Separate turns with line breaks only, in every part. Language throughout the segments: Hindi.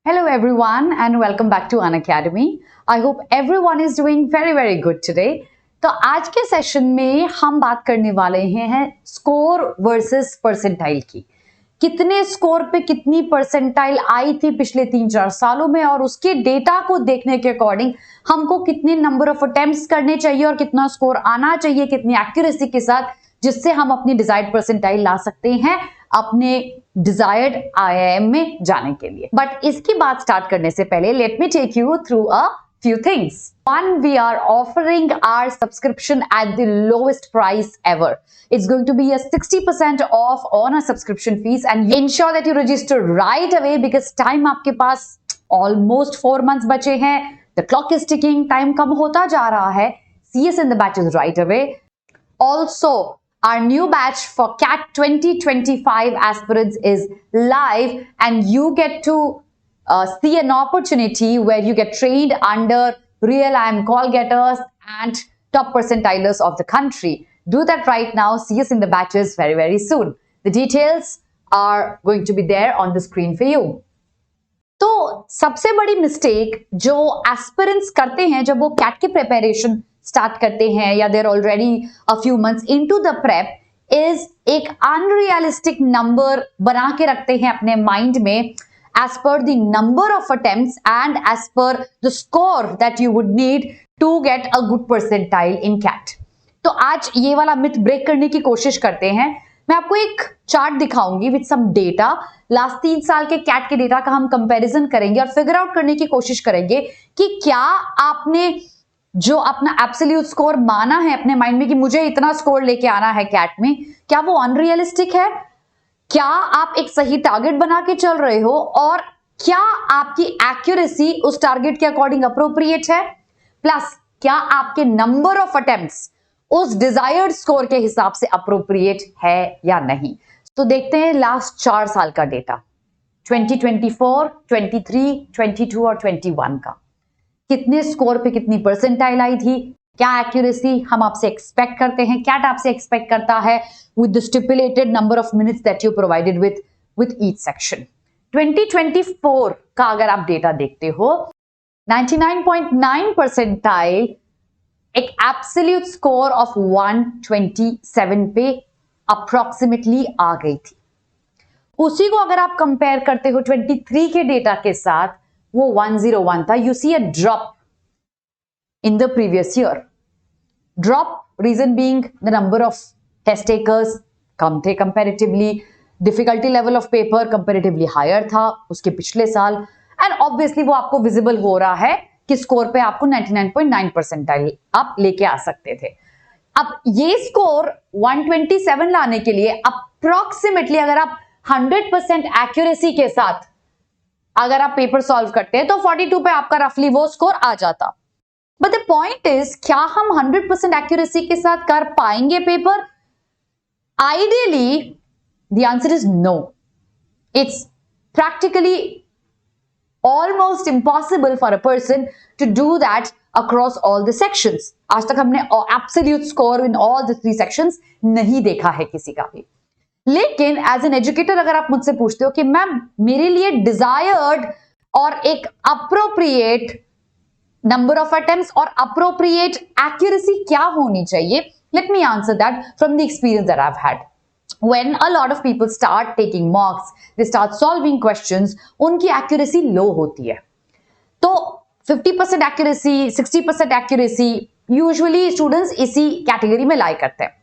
Hello everyone and welcome back to Unacademy. I hope everyone is doing very good today. तो आज के सेशन में हम बात करने वाले हैं स्कोर वर्सेस परसेंटाइल की। कितने स्कोर पे कितनी परसेंटाइल आई थी पिछले 3-4 सालों में और उसके डेटा को देखने के अकॉर्डिंग हमको कितने नंबर ऑफ अटेम्प्ट्स करने चाहिए और कितना स्कोर आना चाहिए कितनी एक्यूरेसी के साथ, जिससे हम अपनी डिजायर्ड परसेंटाइल ला सकते हैं अपने डिजायर्ड IIM में जाने के लिए। बट इसकी बात स्टार्ट करने से पहले let me take you through a few things. One, we are offering our subscription at the lowest price ever. It's going to be a 60% off on a subscription fees and ensure that you register right away because time आपके पास almost 4 months बचे हैं. The clock is ticking. Time कम होता जा रहा है. See us in the batches right away. Also, our new batch for CAT 2025 aspirants is live and you get to see an opportunity where you get trained under real IIM call getters and top percentilers of the country. Do that right now. See us in the batches very soon. The details are going to be there on the screen for you. तो सबसे बड़ी मिस्टेक जो एस्पिरेंट्स करते हैं जब वो कैट की प्रिपरेशन स्टार्ट करते हैं या there already a few months into the prep is एक अनरियलिस्टिक नंबर बना के रखते हैं अपने माइंड में as per the number of attempts and as per the score that you would need to get a good percentile in CAT. तो आज ये वाला मिथ ब्रेक करने की कोशिश करते हैं। मैं आपको एक चार्ट दिखाऊंगी विद सम डेटा। लास्ट 3 साल के कैट के डेटा का हम कंपैरिजन करेंगे और फिगर आउट करने की कोशिश करेंगे कि क्या आपने जो अपना एब्सोल्यूट स्कोर माना है अपने माइंड में कि मुझे इतना स्कोर लेके आना है कैट में, क्या वो अनरियलिस्टिक है, क्या आप एक सही टारगेट बना के चल रहे हो और क्या आपकी एक्यूरेसी उस टारगेट के अकॉर्डिंग अप्रोप्रिएट है, प्लस क्या आपके नंबर ऑफ अटेम्प्ट्स उस डिजायर्ड स्कोर के हिसाब से अप्रोप्रिएट है या नहीं। तो देखते हैं लास्ट 4 साल का डेटा 2024, 23, 22 और 21 का। कितने स्कोर पे कितनी परसेंटाइल आई थी, क्या एक्यूरेसी हम आपसे एक्सपेक्ट करते हैं, कैट आपसे एक्सपेक्ट करता है with the stipulated number of minutes that you provided with each section. 2024 का अगर आप डेटा देखते हो 99.9 परसेंटाइल एक एब्सोल्यूट स्कोर ऑफ 127 पे अप्रोक्सीमेटली आ गई थी। उसी को अगर आप कंपेयर करते हो 23 के डेटा के साथ वो 101 था। You see a drop in the previous year. Drop reason being the number of test takers कम थे comparatively, difficulty level of paper comparatively higher था उसके पिछले साल and obviously वो आपको visible हो रहा है कि स्कोर पे आपको 99.9 परसेंटाइल आप लेके आ सकते थे। अब ये स्कोर 127 लाने के लिए अप्रोक्सीमेटली अगर आप 100% एक्यूरेसी के साथ अगर आप पेपर सॉल्व करते हैं तो 42 पे आपका रफली वो स्कोर आ जाता। बट द पॉइंट इज क्या हम 100% एक्यूरेसी के साथ कर पाएंगे paper? Ideally the answer is no. It's practically almost impossible for a person to do that across all the sections. आज तक हमने absolute score in all the 3 sections नहीं देखा है किसी का भी। लेकिन एज एन एजुकेटर अगर आप मुझसे पूछते हो कि मैम मेरे लिए डिजायर्ड और एक अप्रोप्रिएट नंबर ऑफ अटेम्प्ट्स और अप्रोप्रिएट एक्यूरेसी क्या होनी चाहिए, let me answer that from the experience that I have had. When a lot of people start taking mocks, they start solving questions, उनकी एक्यूरेसी लो होती है। तो 50% एक्यूरेसी, 60% एक्यूरेसी यूजुअली स्टूडेंट्स इसी कैटेगरी में लाई करते हैं।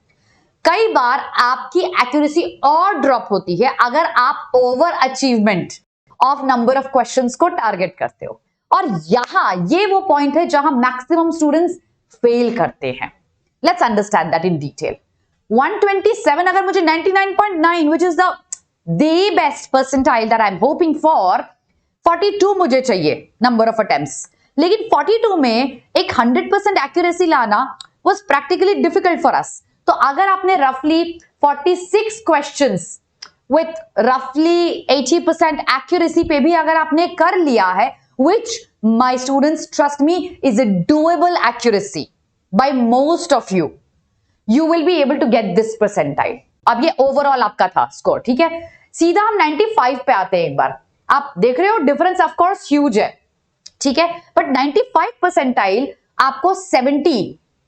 कई बार आपकी एक्यूरेसी और ड्रॉप होती है अगर आप over achievement of number of questions को टारगेट करते हो और यहां ये वो पॉइंट है जहां मैक्सिमम स्टूडेंट्स फेल करते हैं। Let's understand that in detail. 127 अगर मुझे 99.9 which is the best percentile that I'm hoping for, 42 मुझे चाहिए नंबर ऑफ अटेम्प्ट्स, लेकिन 42 में एक 100% एक्यूरेसी लाना was practically difficult for us। तो अगर आपने रफली 46 क्वेश्चंस with roughly 80% एक्यूरेसी पे भी अगर आपने कर लिया है, which my students trust me is a doable accuracy by most of you, you will be able to get this percentile। अब ये ओवरऑल आपका था स्कोर, ठीक है। सीधा हम 95 पे आते हैं एक बार। आप देख रहे हो डिफरेंस ऑफ कोर्स ह्यूज है, ठीक है, बट 95 परसेंटाइल आपको 70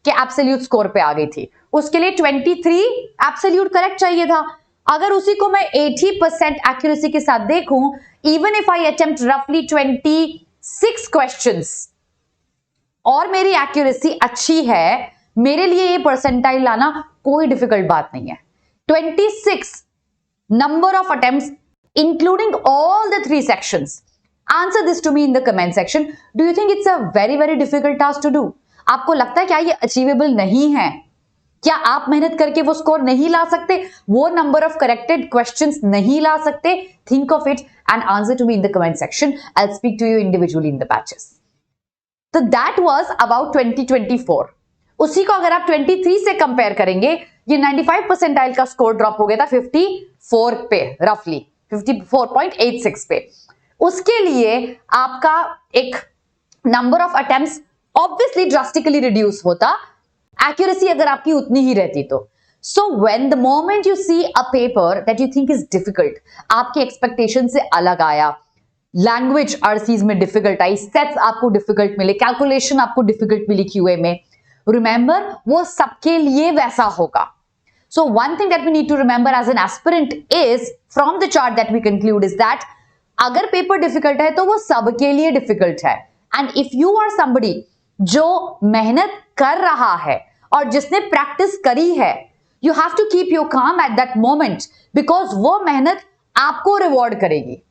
के एब्सोल्यूट स्कोर पे आ गई थी, उसके लिए 23 एब्सोल्यूट करेक्ट चाहिए था। अगर उसी को मैं 80% एक्यूरेसी के साथ देखूं, इवन इफ आई अटेम्प्ट रफली 26 क्वेश्चंस और मेरी एक्यूरेसी अच्छी है, मेरे लिए ये परसेंटाइल लाना कोई डिफिकल्ट बात नहीं है। 26 number of attempts including all the 3 sections. Answer this to me in the comment section. Do you think it's a very difficult task to do? आपको लगता है क्या ये अचीवेबल नहीं है? क्या आप मेहनत करके वो स्कोर नहीं ला सकते, वो नंबर ऑफ करेक्टेड क्वेश्चंस नहीं ला सकते? Think of it and answer to me in the comment section. I'll speak to you individually in the batches. So that was about 2024. उसी को अगर आप 23 से कंपेयर करेंगे, ये 95 परसेंटाइल का स्कोर ड्रॉप हो गया था 54 पे, रफली 54.86 पे। उसके लिए आपका एक number of attempts obviously drastically reduce होता, एक्यूरेसी अगर आपकी उतनी ही रहती तो। So when the moment you see a paper that you think is difficult, आपके एक्सपेक्टेशन से अलग आया, लैंग्वेज आरसीज में डिफिकल्ट आई, सेट्स आपको डिफिकल्ट मिले, कैलकुलेशन आपको डिफिकल्ट मिली क्यूए में, रिमेंबर वो सबके लिए वैसा होगा। So one thing that we need to remember as an aspirant is from the chart that we conclude is that अगर पेपर डिफिकल्ट है तो वो सबके लिए डिफिकल्ट है। And if you are somebody जो मेहनत कर रहा है और जिसने प्रैक्टिस करी है, you have to keep your calm at that moment because वो मेहनत आपको रिवॉर्ड करेगी।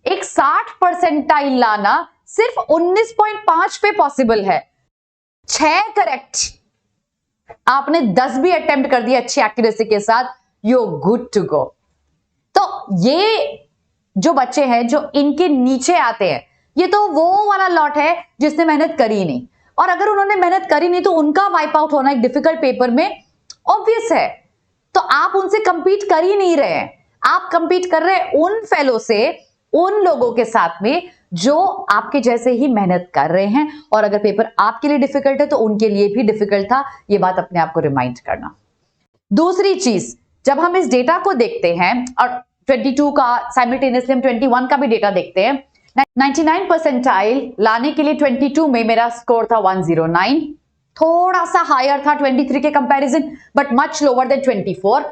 एक 60 परसेंटाइल लाना सिर्फ 19.5 पे पॉसिबल है, 6 करेक्ट, आपने 10 भी अटेम्प्ट कर दिया अच्छी एक्यूरेसी के साथ, यू गुड टू गो। तो ये जो बच्चे हैं जो इनके नीचे आते हैं, ये तो वो वाला लॉट है जिसने मेहनत करी नहीं, और अगर उन्होंने मेहनत करी नहीं तो उनका वाइप आउट होना एक डिफिकल्ट पेपर में ऑब्वियस है। तो आप उनसे कंपीट कर ही नहीं रहे हैं, आप कंपीट कर रहे हैं उन फेलो से, उन लोगों के साथ में जो आपके जैसे ही मेहनत कर रहे हैं, और अगर पेपर आपके लिए डिफिकल्ट है तो उनके लिए भी डिफिकल्ट था, ये बात अपने आप को रिमाइंड करना। दूसरी चीज, जब हम इस डेटा को देखते हैं और 22 का साइमल्टेनियसली हम 21 का भी डेटा देखते हैं, 99 परसेंटाइल लाने के लिए 22 में मेरा स्कोर था 109, थोड़ा सा हायर था 23 के comparison but much lower than 24।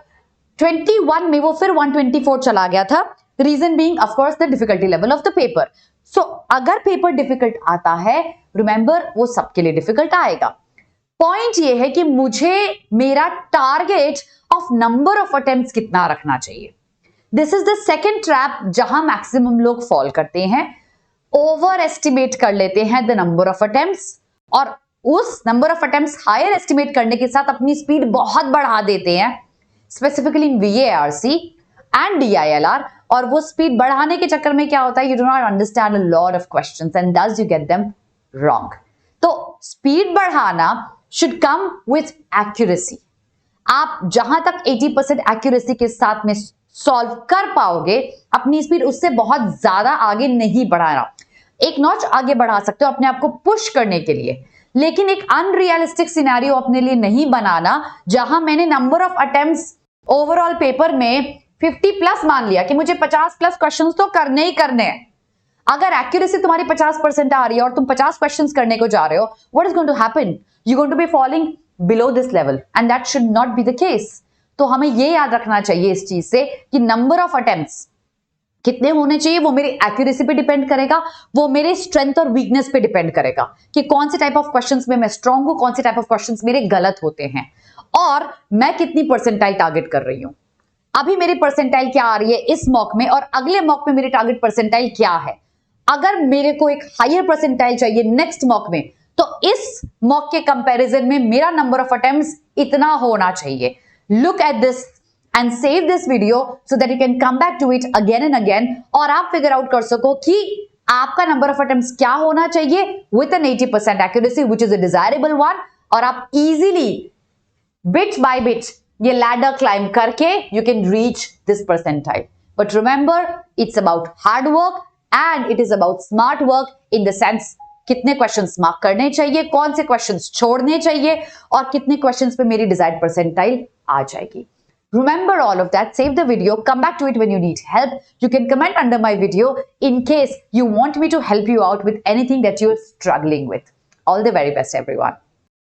21 में वो फिर 124 चला गया था, reason being of course the difficulty level of the paper. So अगर पेपर डिफिकल्ट आता है, रिमेंबर वो सबके लिए डिफिकल्ट आएगा। पॉइंट ये है कि मुझे मेरा target of number of attempts कितना रखना चाहिए। This is the second trap जहां मैक्सिमम लोग फॉल करते हैं, ओवर एस्टिमेट कर लेते हैं द नंबर ऑफ अटेम्प्ट्स, और उस number of attempts higher estimate करने के साथ अपनी स्पीड बहुत बढ़ा देते हैं, स्पेसिफिकली इन VARC एंड DILR, और वो स्पीड बढ़ाने के चक्कर में क्या होता है, you do not understand a lot of questions and दस यू गेट देम रॉन्ग। तो स्पीड बढ़ाना शुड कम विथ एक्यूरेसी। आप जहां तक 80% एक्यूरेसी के साथ में सॉल्व कर पाओगे, अपनी स्पीड उससे बहुत ज्यादा आगे नहीं बढ़ाना, एक नॉच आगे बढ़ा सकते हो अपने आप को पुश करने के लिए, लेकिन एक अनरियलिस्टिक सिनेरियो अपने लिए नहीं बनाना जहां मैंने number of attempts overall paper में 50 प्लस मान लिया कि मुझे 50 प्लस क्वेश्चंस तो करने ही करने हैं। अगर एक्यूरेसी तुम्हारी 50% आ रही है और तुम 50 क्वेश्चंस करने को जा रहे हो, what is going to happen, you going to be falling below this level and that should not be the case. तो हमें ये याद रखना चाहिए इस चीज से कि नंबर ऑफ अटेम्प्ट्स कितने होने चाहिए वो मेरी एक्यूरेसी पे डिपेंड करेगा, वो मेरे स्ट्रेंथ और वीकनेस पे डिपेंड करेगा कि कौन से टाइप ऑफ क्वेश्चंस में मैं स्ट्रांग हूं, कौन से टाइप ऑफ क्वेश्चंस मेरे गलत होते हैं, और मैं कितनी परसेंटाइल टारगेट कर रही हूं। अभी मेरी परसेंटाइल क्या आ रही है इस मॉक में, और अगले मॉक में मेरी टारगेट परसेंटाइल क्या है। अगर मेरे को एक हायर परसेंटाइल चाहिए नेक्स्ट मॉक में, तो इस मॉक के कंपैरिजन में मेरा नंबर ऑफ अटेम्प्ट्स इतना होना चाहिए। Look at this and save this video so that you can come back to it again and again, और आप फिगर आउट कर सको कि आपका नंबर ऑफ अटेम्प्ट्स क्या होना चाहिए with an 80% accuracy which is a desirable one, और आप easily bit by bit ये ladder climb करके you can reach this percentile. But remember, it's about hard work and it is about smart work in the sense कितने क्वेश्चंस मार्क करने चाहिए, कौन से क्वेश्चंस छोड़ने चाहिए, और कितने क्वेश्चंस पे मेरी डिजायर्ड परसेंटाइल आ जाएगी। Remember all of that, save the video, come back to it when you need help. You can comment under my video in case you want me to help you out with anything that you're struggling with. All the very best, everyone.